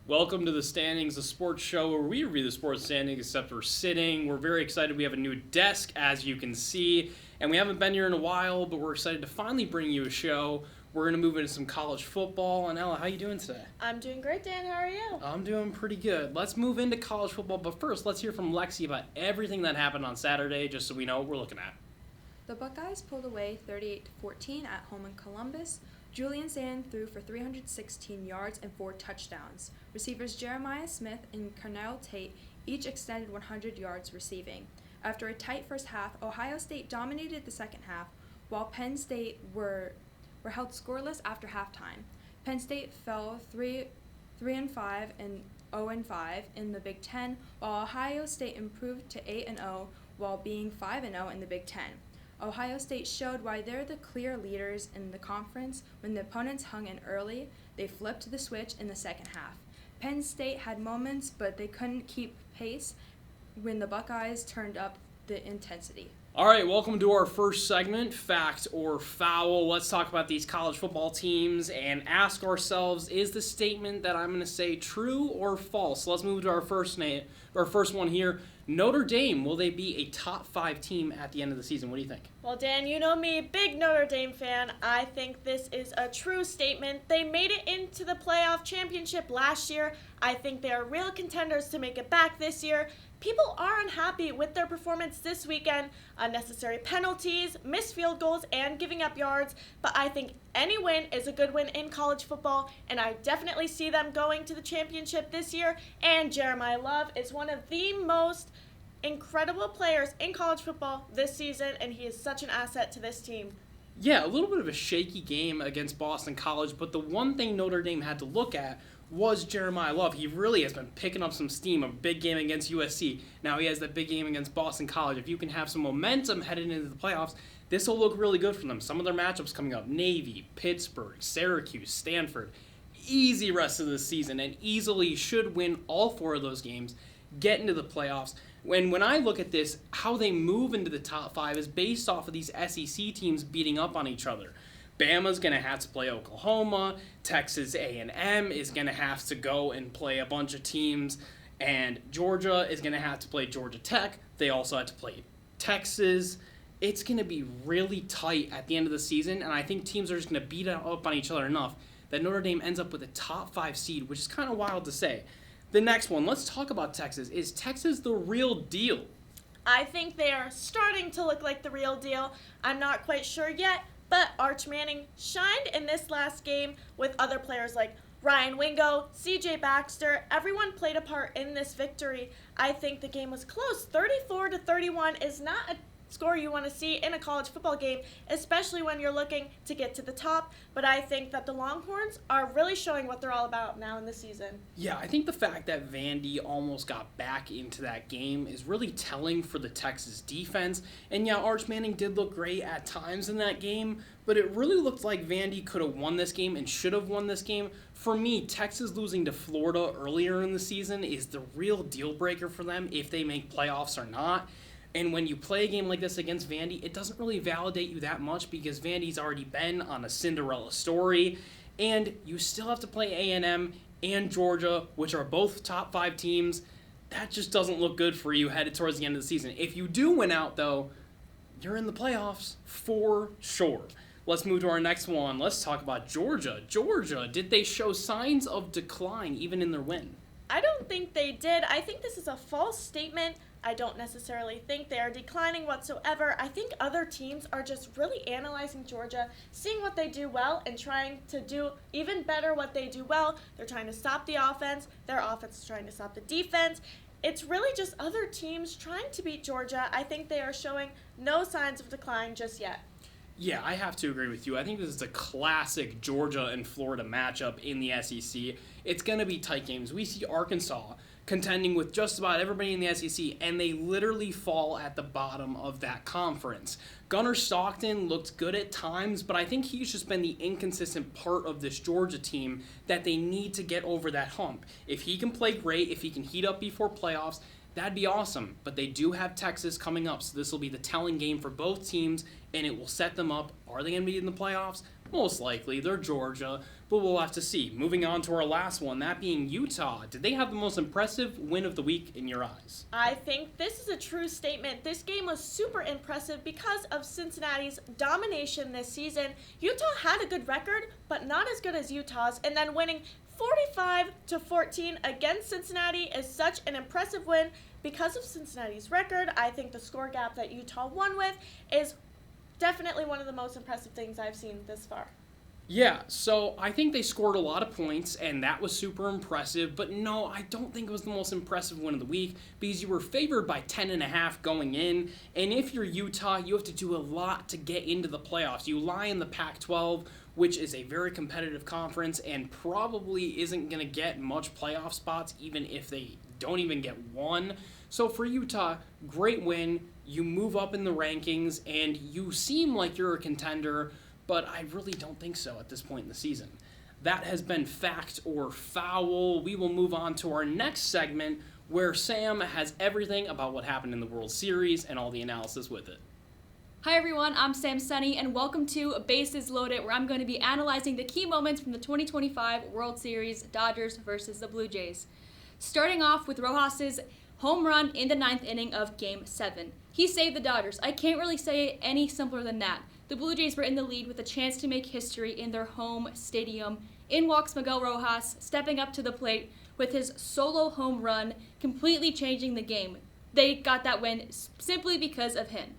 Welcome to the Standings, a sports show where we review the sports standings except we're sitting. We're very excited. We have a new desk, as you can see, and we haven't been here in a while, but we're excited to finally bring you a show. We're going to move into some college football. And Ella, how you doing today? I'm doing great, Dan. How are you? I'm doing pretty good. Let's move into college football, but first, let's hear from Lexi about everything that happened on Saturday, just so we know what we're looking at. The Buckeyes pulled away 38-14 at home in Columbus. Julian Sand threw for 316 yards and 4 touchdowns. Receivers Jeremiah Smith and Cornell Tate each extended 100 yards receiving. After a tight first half, Ohio State dominated the second half, while Penn State were held scoreless after halftime. Penn State fell 3-5 and 0-5 in the Big Ten, while Ohio State improved to 8-0 while being 5-0 in the Big Ten. Ohio State showed why they're the clear leaders in the conference. When the opponents hung in early, they flipped the switch in the second half. Penn State had moments, but they couldn't keep pace when the Buckeyes turned up the intensity. All right, welcome to our first segment, Fact or Foul. Let's talk about these college football teams and ask ourselves, is the statement that I'm going to say true or false? Let's move to our first one here. Notre Dame, will they be a top 5 team at the end of the season? What do you think? Well, Dan, you know me, big Notre Dame fan. I think this is a true statement. They made it into the playoff championship last year. I think they are real contenders to make it back this year. People are unhappy with their performance this weekend. Unnecessary penalties, missed field goals, and giving up yards. But I think any win is a good win in college football, and I definitely see them going to the championship this year. And Jeremiah Love is one of the most incredible players in college football this season, and he is such an asset to this team. Yeah, a little bit of a shaky game against Boston College, but the one thing Notre Dame had to look at was Jeremiah Love. He really has been picking up some steam. A big game against USC. Now he has that big game against Boston College. If you can have some momentum headed into the playoffs, this will look really good for them. Some of their matchups coming up: Navy, Pittsburgh, Syracuse, Stanford. Easy rest of the season, and easily should win all 4 of those games, get into the playoffs. When I look at this, how they move into the top 5 is based off of these SEC teams beating up on each other. Bama's going to have to play Oklahoma. Texas A&M is going to have to go and play a bunch of teams. And Georgia is going to have to play Georgia Tech. They also have to play Texas. It's going to be really tight at the end of the season, and I think teams are just going to beat up on each other enough that Notre Dame ends up with a top 5 seed, which is kind of wild to say. The next one, let's talk about Texas. Is Texas the real deal? I think they are starting to look like the real deal. I'm not quite sure yet, but Arch Manning shined in this last game with other players like Ryan Wingo, CJ Baxter. Everyone played a part in this victory. I think the game was close. 34-31 is not a score you want to see in a college football game, especially when you're looking to get to the top. But I think that the Longhorns are really showing what they're all about now in the season. Yeah, I think the fact that Vandy almost got back into that game is really telling for the Texas defense. And yeah, Arch Manning did look great at times in that game, but it really looked like Vandy could have won this game and should have won this game. For me, Texas losing to Florida earlier in the season is the real deal breaker for them if they make playoffs or not. And when you play a game like this against Vandy, it doesn't really validate you that much because Vandy's already been on a Cinderella story, and you still have to play A&M and Georgia, which are both top 5 teams. That just doesn't look good for you headed towards the end of the season. If you do win out, though, you're in the playoffs for sure. Let's move to our next one. Let's talk about Georgia. Georgia, did they show signs of decline even in their win? I don't think they did. I think this is a false statement. I don't necessarily think they are declining whatsoever. I think other teams are just really analyzing Georgia, seeing what they do well, and trying to do even better what they do well. They're trying to stop the offense. Their offense is trying to stop the defense. It's really just other teams trying to beat Georgia. I think they are showing no signs of decline just yet. Yeah, I have to agree with you. I think this is a classic Georgia and Florida matchup in the SEC. It's going to be tight games. We see Arkansas contending with just about everybody in the SEC, and they literally fall at the bottom of that conference. Gunnar Stockton looked good at times, but I think he's just been the inconsistent part of this Georgia team that they need to get over that hump. If he can play great, if he can heat up before playoffs, that'd be awesome. But they do have Texas coming up, so this will be the telling game for both teams, and it will set them up. Are they going to be in the playoffs? Most likely, they're Georgia, but we'll have to see. Moving on to our last one, that being Utah. Did they have the most impressive win of the week in your eyes? I think this is a true statement. This game was super impressive because of Cincinnati's domination this season. Utah had a good record, but not as good as Utah's, and then winning 45-14 against Cincinnati is such an impressive win. Because of Cincinnati's record, I think the score gap that Utah won with is definitely one of the most impressive things I've seen this far. Yeah, so I think they scored a lot of points, and that was super impressive, but no, I don't think it was the most impressive win of the week, because you were favored by 10.5 going in, and if you're Utah, you have to do a lot to get into the playoffs. You lie in the Pac-12, which is a very competitive conference, and probably isn't going to get much playoff spots, even if they don't even get one. So for Utah, great win. You move up in the rankings, and you seem like you're a contender, but I really don't think so at this point in the season. That has been Fact or Foul. We will move on to our next segment, where Sam has everything about what happened in the World Series and all the analysis with it. Hi everyone, I'm Sam Sunny, and welcome to Bases Loaded, where I'm going to be analyzing the key moments from the 2025 World Series, Dodgers versus the Blue Jays. Starting off with Rojas's home run in the 9th inning of Game 7. He saved the Dodgers. I can't really say it any simpler than that. The Blue Jays were in the lead with a chance to make history in their home stadium. In walks Miguel Rojas, stepping up to the plate with his solo home run, completely changing the game. They got that win simply because of him.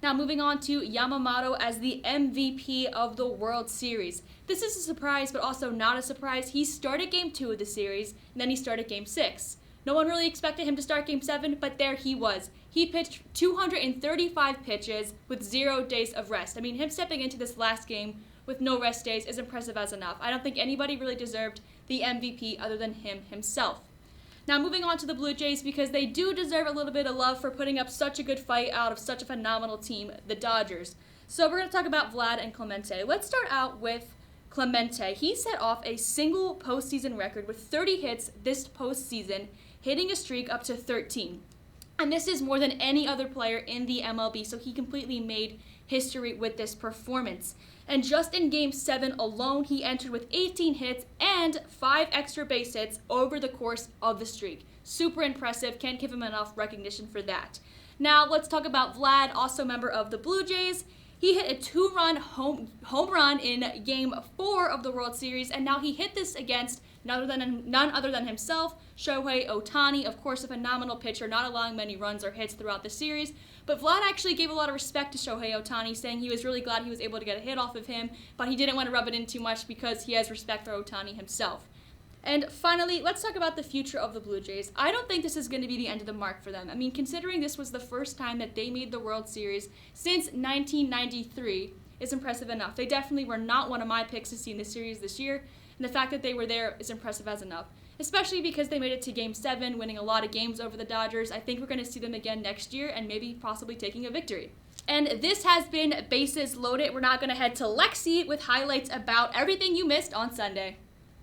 Now moving on to Yamamoto as the MVP of the World Series. This is a surprise, but also not a surprise. He started Game 2 of the series, and then he started Game 6. No one really expected him to start Game 7, but there he was. He pitched 235 pitches with 0 days of rest. I mean, him stepping into this last game with no rest days is impressive as enough. I don't think anybody really deserved the MVP other than him himself. Now moving on to the Blue Jays, because they do deserve a little bit of love for putting up such a good fight out of such a phenomenal team, the Dodgers. So we're going to talk about Vlad and Clemente. Let's start out with Clemente. He set off a single postseason record with 30 hits this postseason, hitting a streak up to 13. And this is more than any other player in the MLB, so he completely made history with this performance. And just in Game 7 alone, he entered with 18 hits and 5 extra base hits over the course of the streak. Super impressive. Can't give him enough recognition for that. Now, let's talk about Vlad, also member of the Blue Jays. He hit a 2-run home run in Game 4 of the World Series, and now he hit this against none other than himself, Shohei Ohtani, of course a phenomenal pitcher, not allowing many runs or hits throughout the series. But Vlad actually gave a lot of respect to Shohei Ohtani, saying he was really glad he was able to get a hit off of him, but he didn't want to rub it in too much because he has respect for Ohtani himself. And finally, let's talk about the future of the Blue Jays. I don't think this is going to be the end of the mark for them. I mean, considering this was the first time that they made the World Series since 1993 is impressive enough. They definitely were not one of my picks to see in the series this year, and the fact that they were there is impressive as enough. Especially because they made it to Game 7, winning a lot of games over the Dodgers. I think we're going to see them again next year and maybe possibly taking a victory. And this has been Bases Loaded. We're now going to head to Lexi with highlights about everything you missed on Sunday.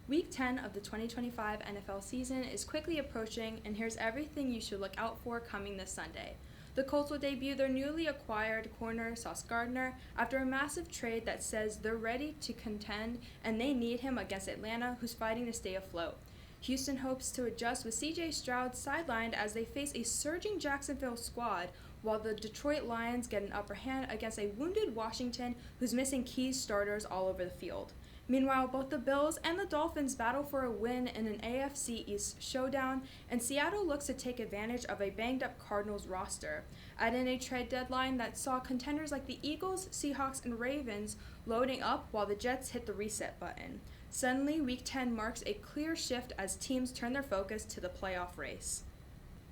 Week 10 of the 2025 NFL season is quickly approaching, and here's everything you should look out for coming this Sunday. The Colts will debut their newly acquired corner, Sauce Gardner, after a massive trade that says they're ready to contend and they need him against Atlanta, who's fighting to stay afloat. Houston hopes to adjust with C.J. Stroud sidelined as they face a surging Jacksonville squad, while the Detroit Lions get an upper hand against a wounded Washington who's missing key starters all over the field. Meanwhile, both the Bills and the Dolphins battle for a win in an AFC East showdown, and Seattle looks to take advantage of a banged-up Cardinals roster. Add in a trade deadline that saw contenders like the Eagles, Seahawks, and Ravens loading up while the Jets hit the reset button. Suddenly, Week 10 marks a clear shift as teams turn their focus to the playoff race.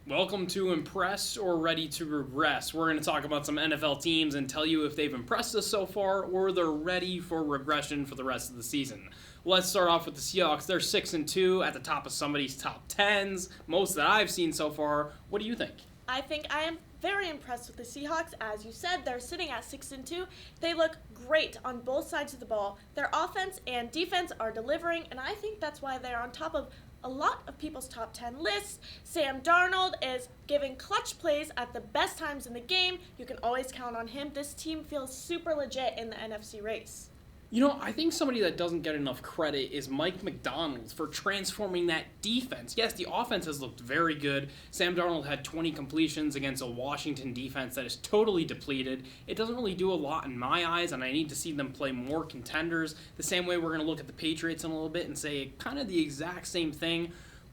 Welcome to Impress or Ready to Regress. We're going to talk about some NFL teams and tell you if they've impressed us so far or they're ready for regression for the rest of the season. Let's start off with the Seahawks. They're 6-2 at the top of somebody's top 10s, most that I've seen so far. What do you think? I think I am very impressed with the Seahawks. As you said, they're sitting at 6-2. They look great on both sides of the ball. Their offense and defense are delivering, and I think that's why they're on top of a lot of people's top 10 lists. Sam Darnold is giving clutch plays at the best times in the game. You can always count on him. This team feels super legit in the NFC race. I think somebody that doesn't get enough credit is Mike McDonald for transforming that defense. Yes, the offense has looked very good. Sam Darnold had 20 completions against a Washington defense that is totally depleted. It doesn't really do a lot in my eyes, and I need to see them play more contenders. The same way we're going to look at the Patriots in a little bit and say kind of the exact same thing.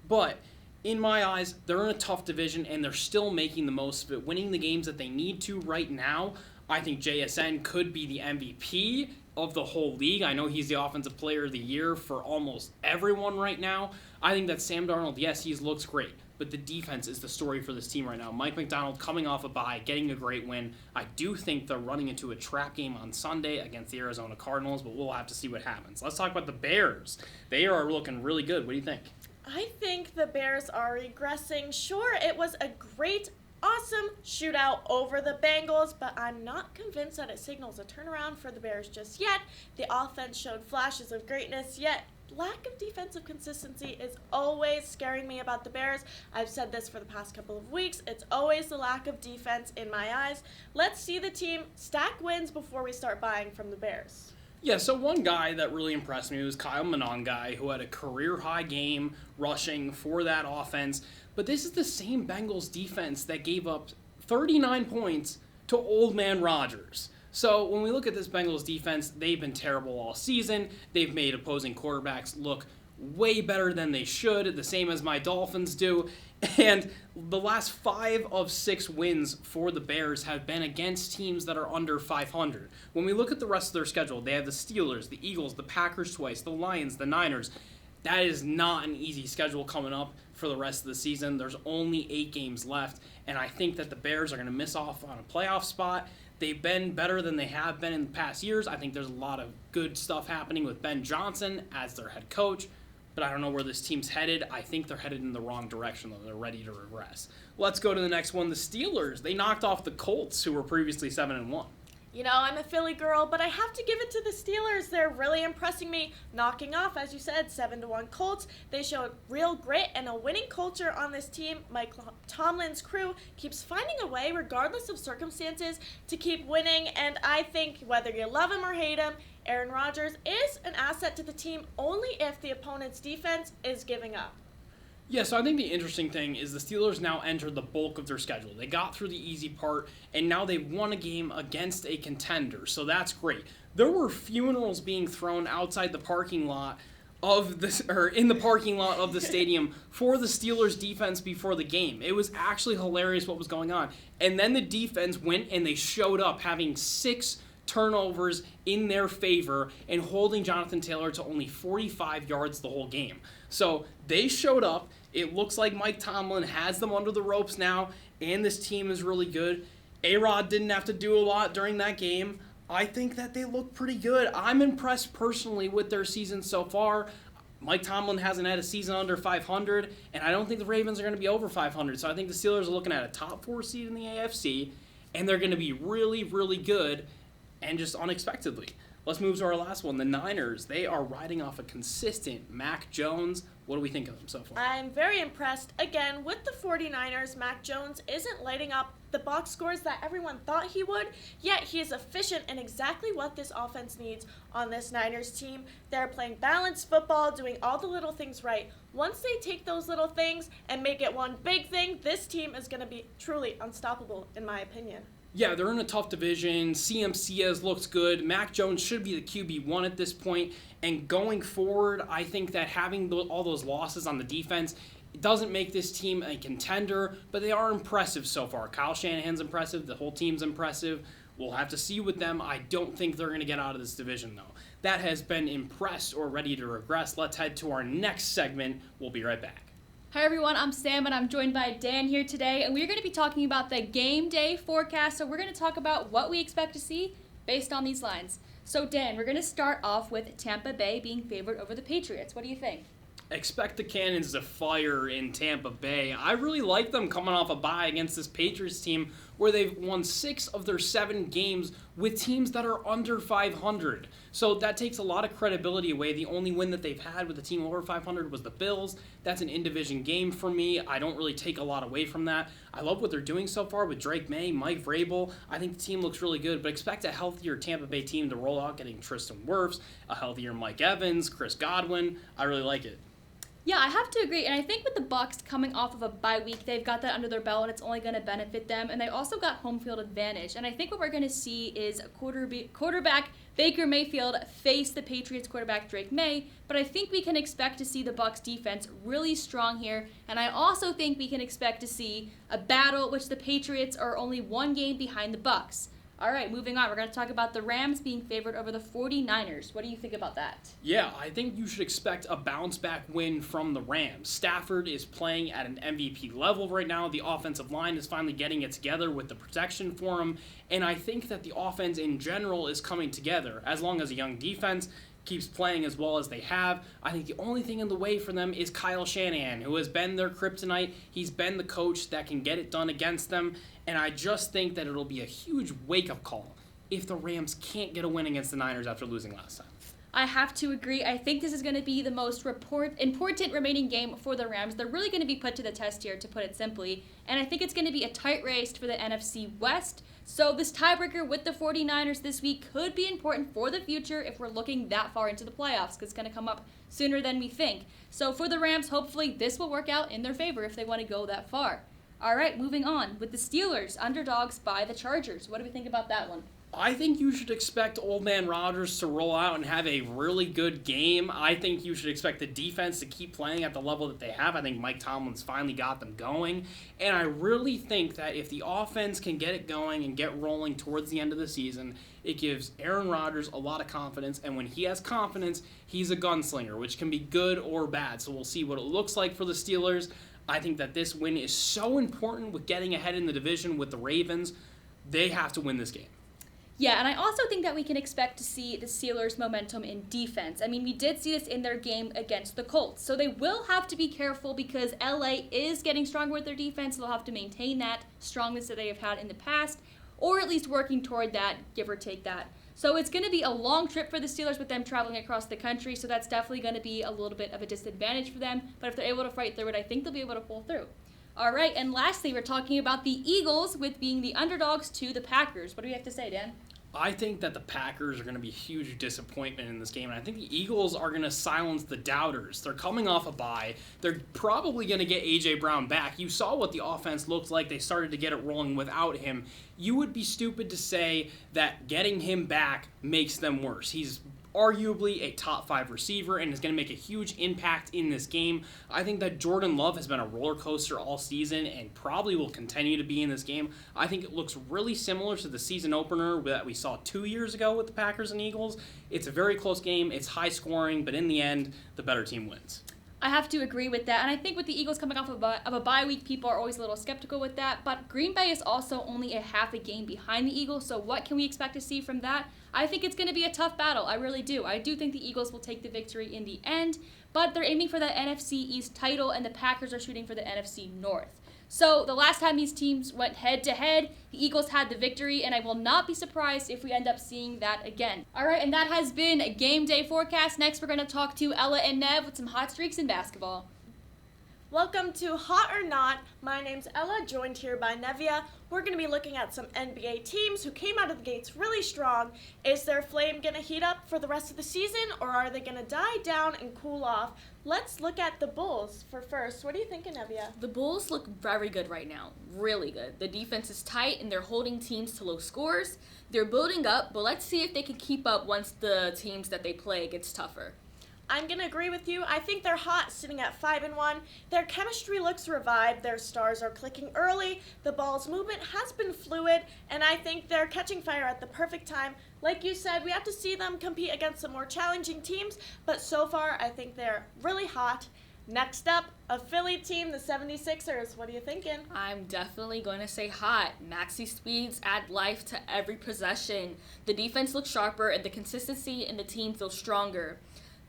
But in my eyes, they're in a tough division, and they're still making the most of it, winning the games that they need to right now. I think JSN could be the MVP of the whole league. I know he's the Offensive Player of the Year for almost everyone right now. I think that Sam Darnold, yes, he looks great, but the defense is the story for this team right now. Mike McDonald coming off a bye, getting a great win. I do think they're running into a trap game on Sunday against the Arizona Cardinals, but we'll have to see what happens. Let's talk about the Bears. They are looking really good. What do you think? I think the Bears are regressing. Sure, it was a great, awesome shootout over the Bengals, but I'm not convinced that it signals a turnaround for the Bears just yet. The offense showed flashes of greatness, yet lack of defensive consistency is always scaring me about the Bears. I've said this for the past couple of weeks. It's always the lack of defense in my eyes. Let's see the team stack wins before we start buying from the Bears. Yeah, so one guy that really impressed me was Kyle Monangai, who had a career-high game rushing for that offense. But this is the same Bengals defense that gave up 39 points to Old Man Rodgers. So when we look at this Bengals defense, they've been terrible all season. They've made opposing quarterbacks look way better than they should, the same as my Dolphins do. And the last 5 of 6 wins for the Bears have been against teams that are under 500. When we look at the rest of their schedule, they have the Steelers, the Eagles, the Packers twice, the Lions, the Niners. That is not an easy schedule coming up for the rest of the season. There's only 8 games left, and I think that the Bears are going to miss off on a playoff spot. They've been better than they have been in the past years. I think there's a lot of good stuff happening with Ben Johnson as their head coach, but I don't know where this team's headed. I think they're headed in the wrong direction, though. They're ready to regress. Let's go to the next one, the Steelers. They knocked off the Colts, who were previously 7-1. You know, I'm a Philly girl, but I have to give it to the Steelers. They're really impressing me, knocking off, as you said, 7-1 Colts. They showed real grit and a winning culture on this team. Mike Tomlin's crew keeps finding a way, regardless of circumstances, to keep winning. And I think whether you love him or hate him, Aaron Rodgers is an asset to the team only if the opponent's defense is giving up. Yeah, so I think the interesting thing is the Steelers now enter the bulk of their schedule. They got through the easy part, and now they've won a game against a contender, so that's great. There were funerals being thrown outside the parking lot in the parking lot of the stadium for the Steelers defense before the game. It was actually hilarious what was going on. And then the defense went and they showed up having 6 turnovers in their favor and holding Jonathan Taylor to only 45 yards the whole game. So they showed up. It looks like Mike Tomlin has them under the ropes now, and this team is really good. A-Rod didn't have to do a lot during that game. I think that they look pretty good. I'm impressed personally with their season so far. Mike Tomlin hasn't had a season under 500, and I don't think the Ravens are going to be over 500. So I think the Steelers are looking at a top 4 seed in the AFC, and they're going to be really, really good, and just unexpectedly. Let's move to our last one, the Niners. They are riding off a consistent Mac Jones. What do we think of them so far? I'm very impressed. Again, with the 49ers, Mac Jones isn't lighting up the box scores that everyone thought he would, yet he is efficient in exactly what this offense needs on this Niners team. They're playing balanced football, doing all the little things right. Once they take those little things and make it one big thing, this team is going to be truly unstoppable, in my opinion. Yeah, they're in a tough division. CMC has looked good. Mac Jones should be the QB1 at this point. And going forward, I think that having all those losses on the defense, it doesn't make this team a contender, but they are impressive so far. Kyle Shanahan's impressive. The whole team's impressive. We'll have to see with them. I don't think they're going to get out of this division, though. That has been impressed or ready to regress. Let's head to our next segment. We'll be right back. Hi everyone, I'm Sam and I'm joined by Dan here today, and we're going to be talking about the game day forecast. So we're going to talk about what we expect to see based on these lines. So Dan, we're going to start off with Tampa Bay being favored over the Patriots. What do you think? Expect the cannons to fire in Tampa Bay. I really like them coming off a bye against this Patriots team, where they've won 6 of their 7 games with teams that are under 500. So that takes a lot of credibility away. The only win that they've had with a team over 500 was the Bills. That's an in-division game for me. I don't really take a lot away from that. I love what they're doing so far with Drake May, Mike Vrabel. I think the team looks really good, but expect a healthier Tampa Bay team to roll out, getting Tristan Wirfs, a healthier Mike Evans, Chris Godwin. I really like it. Yeah, I have to agree, and I think with the Bucs coming off of a bye week, they've got that under their belt, and it's only going to benefit them, and they also got home field advantage. And I think what we're going to see is quarterback Baker Mayfield face the Patriots quarterback Drake May, but I think we can expect to see the Bucs defense really strong here, and I also think we can expect to see a battle which the Patriots are only 1 game behind the Bucs. All right, moving on. We're going to talk about the Rams being favored over the 49ers. What do you think about that? Yeah, I think you should expect a bounce-back win from the Rams. Stafford is playing at an MVP level right now. The offensive line is finally getting it together with the protection for him. And I think that the offense in general is coming together. As long as a young defense keeps playing as well as they have, I think the only thing in the way for them is Kyle Shanahan, who has been their kryptonite. He's been the coach that can get it done against them. And I just think that it'll be a huge wake-up call if the Rams can't get a win against the Niners after losing last time. I have to agree. I think this is going to be the most important remaining game for the Rams. They're really going to be put to the test here, to put it simply. And I think it's going to be a tight race for the NFC West. So this tiebreaker with the 49ers this week could be important for the future if we're looking that far into the playoffs, because it's going to come up sooner than we think. So for the Rams, hopefully this will work out in their favor if they want to go that far. All right, moving on with the Steelers, underdogs by the Chargers. What do we think about that one? I think you should expect Old Man Rodgers to roll out and have a really good game. I think you should expect the defense to keep playing at the level that they have. I think Mike Tomlin's finally got them going. And I really think that if the offense can get it going and get rolling towards the end of the season, it gives Aaron Rodgers a lot of confidence. And when he has confidence, he's a gunslinger, which can be good or bad. So we'll see what it looks like for the Steelers. I think that this win is so important with getting ahead in the division with the Ravens. They have to win this game. Yeah, and I also think that we can expect to see the Steelers' momentum in defense. I mean, we did see this in their game against the Colts. So they will have to be careful because LA is getting stronger with their defense. They'll have to maintain that strongness that they have had in the past, or at least working toward that, give or take that. So it's going to be a long trip for the Steelers with them traveling across the country, so that's definitely going to be a little bit of a disadvantage for them. But if they're able to fight through it, I think they'll be able to pull through. All right, and lastly, we're talking about the Eagles with being the underdogs to the Packers. What do we have to say, Dan? I think that the Packers are going to be a huge disappointment in this game, and I think the Eagles are going to silence the doubters. They're coming off a bye. They're probably going to get A.J. Brown back. You saw what the offense looked like. They started to get it rolling without him. You would be stupid to say that getting him back makes them worse. He's arguably a top 5 receiver and is going to make a huge impact in this game. I think that Jordan Love has been a roller coaster all season and probably will continue to be in this game. I think it looks really similar to the season opener that we saw 2 years ago with the Packers and Eagles. It's a very close game. It's high scoring, but in the end, the better team wins. I have to agree with that, and I think with the Eagles coming off of a bye week, people are always a little skeptical with that, but Green Bay is also only a half a game behind the Eagles, so what can we expect to see from that? I think it's going to be a tough battle. I really do. I do think the Eagles will take the victory in the end, but they're aiming for that NFC East title, and the Packers are shooting for the NFC North. So the last time these teams went head-to-head, the Eagles had the victory, and I will not be surprised if we end up seeing that again. All right, and that has been a Game Day Forecast. Next, we're going to talk to Ella and Nev with some hot streaks in basketball. Welcome to Hot or Not. My name's Ella, joined here by Nevia. We're going to be looking at some NBA teams who came out of the gates really strong. Is their flame going to heat up for the rest of the season, or are they going to die down and cool off? Let's look at the Bulls for first. What are you thinking, Nevia? The Bulls look very good right now. Really good. The defense is tight, and they're holding teams to low scores. They're building up, but let's see if they can keep up once the teams that they play gets tougher. I'm going to agree with you. I think they're hot, sitting at 5-1. Their chemistry looks revived. Their stars are clicking early. The ball's movement has been fluid, and I think they're catching fire at the perfect time. Like you said, we have to see them compete against some more challenging teams, but so far I think they're really hot. Next up, a Philly team, the 76ers. What are you thinking? I'm definitely going to say hot. Maxi speeds add life to every possession. The defense looks sharper, and the consistency in the team feels stronger.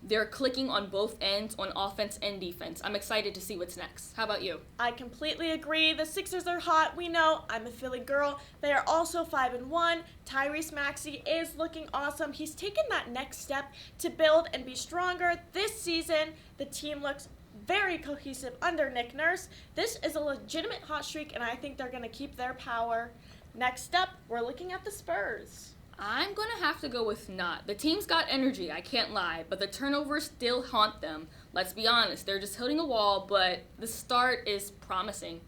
They're clicking on both ends on offense and defense. I'm excited to see what's next. How about you? I completely agree. The Sixers are hot. We know. I'm a Philly girl. They are also 5-1. Tyrese Maxey is looking awesome. He's taken that next step to build and be stronger. This season, the team looks very cohesive under Nick Nurse. This is a legitimate hot streak, and I think they're going to keep their power. Next up, we're looking at the Spurs. I'm going to have to go with not. The team's got energy, I can't lie, but the turnovers still haunt them. Let's be honest, they're just hitting a wall, but the start is promising.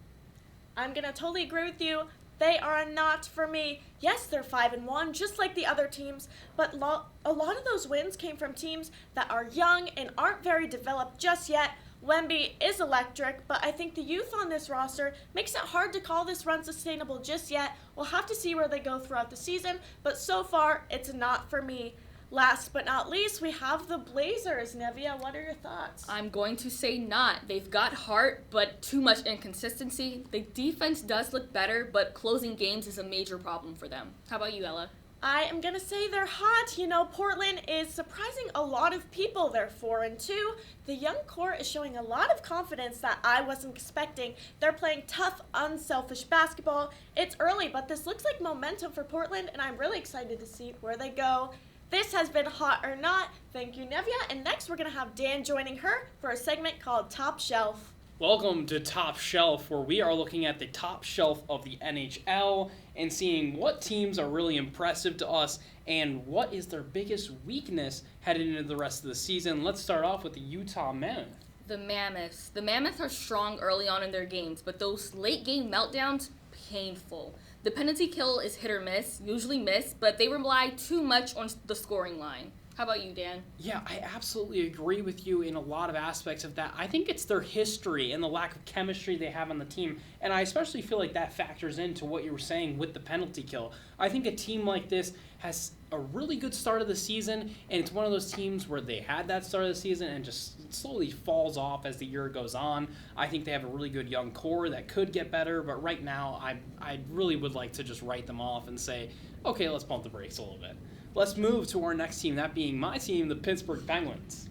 I'm going to totally agree with you. They are a not for me. Yes, they're 5-1, just like the other teams, but a lot of those wins came from teams that are young and aren't very developed just yet. Wemby is electric, but I think the youth on this roster makes it hard to call this run sustainable just yet. We'll have to see where they go throughout the season, but so far, it's not for me. Last but not least, we have the Blazers. Nevia, what are your thoughts? I'm going to say not. They've got heart, but too much inconsistency. The defense does look better, but closing games is a major problem for them. How about you, Ella? I am going to say they're hot. You know, Portland is surprising a lot of people. They're 4-2. The young core is showing a lot of confidence that I wasn't expecting. They're playing tough, unselfish basketball. It's early, but this looks like momentum for Portland, and I'm really excited to see where they go. This has been Hot or Not. Thank you, Nevia. And next, we're going to have Dan joining her for a segment called Top Shelf. Welcome to Top Shelf, where we are looking at the top shelf of the NHL and seeing what teams are really impressive to us and what is their biggest weakness headed into the rest of the season. Let's start off with the Utah Mammoth. The Mammoths. The Mammoths are strong early on in their games, but those late game meltdowns, painful. The penalty kill is hit or miss, usually miss, but they rely too much on the scoring line. How about you, Dan? Yeah, I absolutely agree with you in a lot of aspects of that. I think it's their history and the lack of chemistry they have on the team, and I especially feel like that factors into what you were saying with the penalty kill. I think a team like this has a really good start of the season, and it's one of those teams where they had that start of the season and just slowly falls off as the year goes on. I think they have a really good young core that could get better, but right now I really would like to just write them off and say, okay, let's pump the brakes a little bit. Let's move to our next team, that being my team, the Pittsburgh Penguins.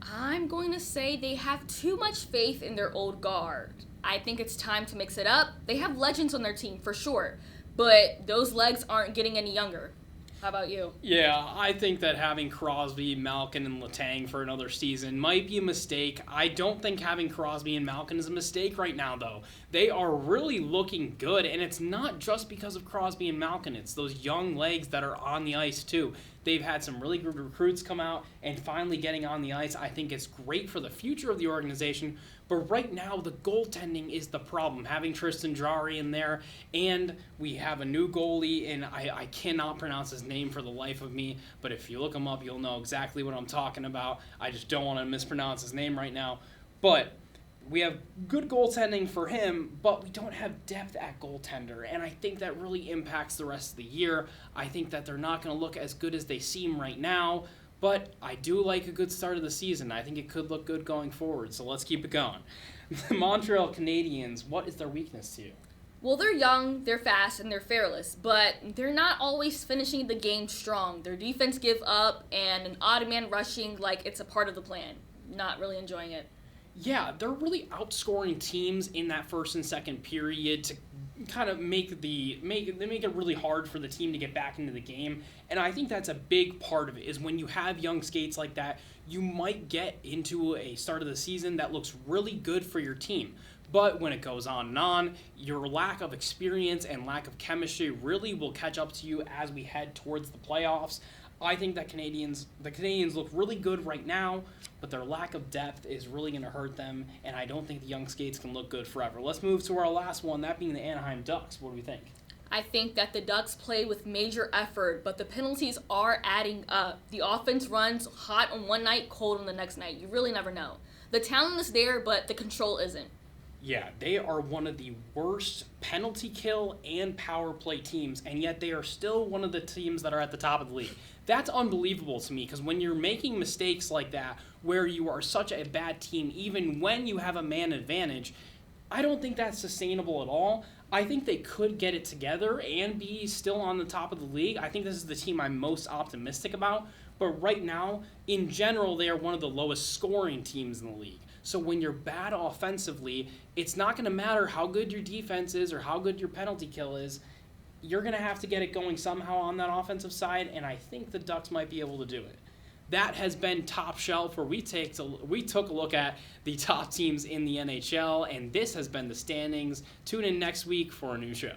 I'm going to say they have too much faith in their old guard. I think it's time to mix it up. They have legends on their team, for sure, but those legs aren't getting any younger. How about you? Yeah, I think that having Crosby, Malkin, and Letang for another season might be a mistake. I don't think having Crosby and Malkin is a mistake right now, though. They are really looking good, and it's not just because of Crosby and Malkin. It's those young legs that are on the ice, too. They've had some really good recruits come out, and finally getting on the ice, I think it's great for the future of the organization. But right now, the goaltending is the problem. Having Tristan Jarry in there, and we have a new goalie, and I cannot pronounce his name for the life of me, but if you look him up, you'll know exactly what I'm talking about. I just don't want to mispronounce his name right now. But we have good goaltending for him, but we don't have depth at goaltender, and I think that really impacts the rest of the year. I think that they're not going to look as good as they seem right now, but I do like a good start of the season. I think it could look good going forward, so let's keep it going. The Montreal Canadiens, what is their weakness to you? Well, they're young, they're fast, and they're fearless, but they're not always finishing the game strong. Their defense give up, and an odd man rushing like it's a part of the plan. Not really enjoying it. Yeah, they're really outscoring teams in that first and second period to kind of make it really hard for the team to get back into the game. And I think that's a big part of it, is when you have young skates like that, you might get into a start of the season that looks really good for your team. But when it goes on and on, your lack of experience and lack of chemistry really will catch up to you as we head towards the playoffs. I think that the Canadiens look really good right now, but their lack of depth is really going to hurt them, and I don't think the young skates can look good forever. Let's move to our last one, that being the Anaheim Ducks. What do we think? I think that the Ducks play with major effort, but the penalties are adding up. The offense runs hot on one night, cold on the next night. You really never know. The talent is there, but the control isn't. Yeah, they are one of the worst penalty kill and power play teams, and yet they are still one of the teams that are at the top of the league. That's unbelievable to me, because when you're making mistakes like that, where you are such a bad team, even when you have a man advantage, I don't think that's sustainable at all. I think they could get it together and be still on the top of the league. I think this is the team I'm most optimistic about. But right now, in general, they are one of the lowest scoring teams in the league. So when you're bad offensively, it's not going to matter how good your defense is or how good your penalty kill is. You're going to have to get it going somehow on that offensive side, and I think the Ducks might be able to do it. That has been Top Shelf, where we took a look at the top teams in the NHL, and this has been the standings. Tune in next week for a new show.